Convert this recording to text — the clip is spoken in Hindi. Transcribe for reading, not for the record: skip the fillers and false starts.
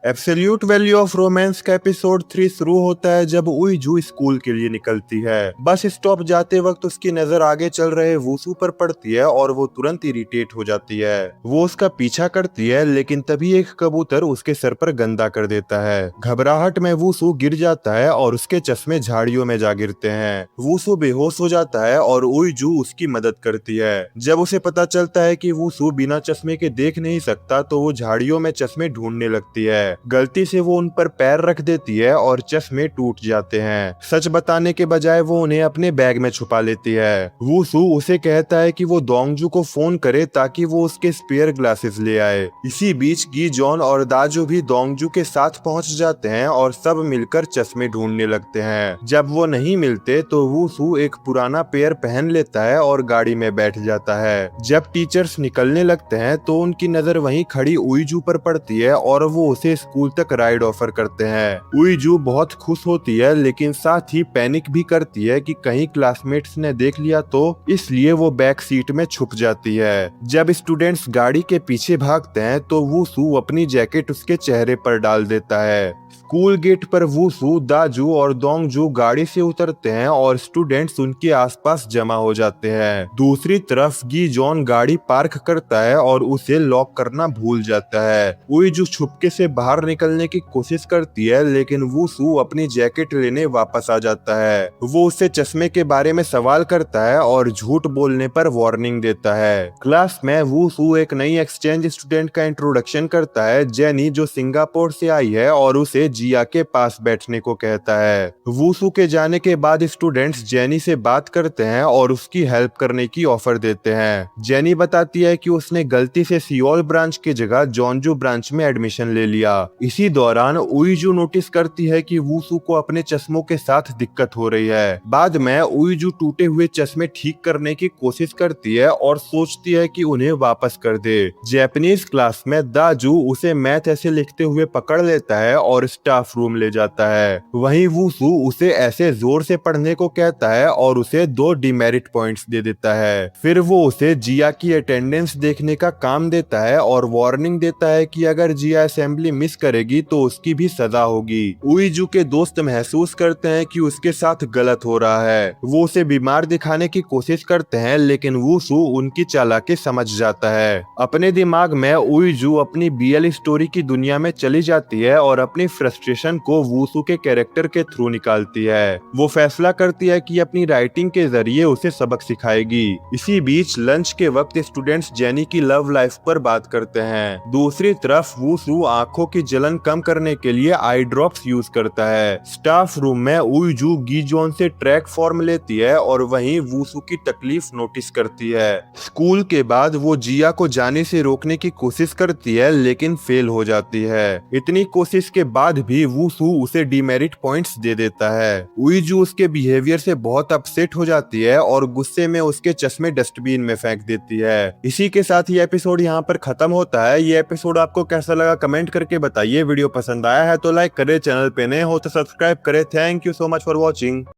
एब्सोल्यूट वैल्यू ऑफ रोमांस का एपिसोड 3 शुरू होता है जब उईजू स्कूल के लिए निकलती है। बस स्टॉप जाते वक्त उसकी नजर आगे चल रहे वूसू पर पड़ती है और वो तुरंत इरिटेट हो जाती है। वो उसका पीछा करती है लेकिन तभी एक कबूतर उसके सर पर गंदा कर देता है। घबराहट में वूसू गिर जाता है और उसके चश्मे झाड़ियों में जा गिरते हैं। वूसू बेहोश हो जाता है और उईजू उसकी मदद करती है। जब उसे पता चलता है कि वूसू बिना चश्मे के देख नहीं सकता तो वो झाड़ियों में चश्मे ढूंढने लगती है। गलती से वो उन पर पैर रख देती है और चश्मे टूट जाते हैं। सच बताने के बजाय वो उन्हें अपने बैग में छुपा लेती है। वूसू उसे कहता है कि वो दोंगजू को फोन करे ताकि वो उसके स्पेयर ग्लासेस ले आए। इसी बीच गी जॉन और दाजू भी दोंगजू के साथ पहुंच जाते हैं और सब मिलकर चश्मे ढूंढने लगते हैं। जब वो नहीं मिलते तो वूसू एक पुराना पेयर पहन लेता है और गाड़ी में बैठ जाता है। जब टीचर्स निकलने लगते हैं तो उनकी नजर वहीं खड़ी उईजू पर पड़ती है और वो उसे स्कूल तक राइड ऑफर करते हैं। उईजू बहुत खुश होती है लेकिन साथ ही पैनिक भी करती है कि कहीं क्लासमेट्स ने देख लिया तो, इसलिए वो बैक सीट में छुप जाती है। जब स्टूडेंट्स गाड़ी के पीछे भागते हैं तो वूसू अपनी जैकेट उसके चेहरे पर डाल देता है। स्कूल गेट पर वूसू, दाजू और दोंगजू गाड़ी से उतरते हैं और स्टूडेंट्स उनके आसपास जमा हो जाते हैं। दूसरी तरफ गी जॉन गाड़ी पार्क करता है और उसे लॉक करना भूल जाता है। उईजू छुपके से बाहर निकलने की कोशिश करती है लेकिन वूसू अपनी जैकेट लेने वापस आ जाता है। वो उससे चश्मे के बारे में सवाल करता है और झूठ बोलने पर वार्निंग देता है। क्लास में वूसू एक नई एक्सचेंज स्टूडेंट का इंट्रोडक्शन करता है, जेनी, जो सिंगापुर से आई है और उसे जिया के पास बैठने को कहता है। वूसू के जाने के बाद स्टूडेंट्स जेनी से बात करते हैं और उसकी हेल्प करने की ऑफर देते हैं। जेनी बताती है कि उसने गलती से सियोल ब्रांच की जगह जॉनजू ब्रांच में एडमिशन ले लिया। इसी दौरान उईजू नोटिस करती है कि वूसू को अपने चश्मों के साथ दिक्कत हो रही है। बाद में उईजू टूटे हुए चश्मे ठीक करने की कोशिश करती है और सोचती है कि उन्हें वापस कर दे। जापानीज क्लास में दाजू उसे मैथ ऐसे लिखते हुए पकड़ लेता है और स्टाफ रूम ले जाता है। वहीं वूसू उसे ऐसे जोर से पढ़ने को कहता है और उसे 2 डिमेरिट पॉइंट्स दे देता है। फिर वो उसे जिया की अटेंडेंस देखने का काम देता है और वार्निंग देता है कि अगर जिया असेंबली मिस करेगी तो उसकी भी सजा होगी। उईजू के दोस्त महसूस करते हैं कि उसके साथ गलत हो रहा है। वो उसे बीमार दिखाने की कोशिश करते हैं लेकिन वूसू उनकी चालाकी समझ जाता है। अपने दिमाग में उईजू अपनी बीएल स्टोरी की दुनिया में चली जाती है और अपनी फ्रस्ट्रेशन को वूसू के कैरेक्टर के थ्रू निकालती है। वो फैसला करती है कि अपनी राइटिंग के जरिए उसे सबक सिखाएगी। इसी बीच लंच के वक्त स्टूडेंट्स जेनी की लव लाइफ पर बात करते हैं। दूसरी तरफ वूसू आंखों की जलन कम करने के लिए आई ड्रॉप्स यूज करता है। स्टाफ रूम में उईजू गी जॉन से ट्रैक फॉर्म लेती है और वहीं वूसू की तकलीफ नोटिस करती है। स्कूल के बाद वो जिया को जाने से रोकने की कोशिश करती है लेकिन फेल हो जाती है। इतनी कोशिश के बाद भी वूसू उसे डिमेरिट पॉइंट्स दे देता है। उईजू उसके बिहेवियर से बहुत अपसेट हो जाती है और गुस्से में उसके चश्मे डस्टबिन में फेंक देती है। इसी के साथ ये एपिसोड यहाँ पर खत्म होता है। ये एपिसोड आपको कैसा लगा कमेंट करके बताइए। वीडियो पसंद आया है तो लाइक करें, चैनल पे नए हो तो सब्सक्राइब करें। Thank you so much for watching.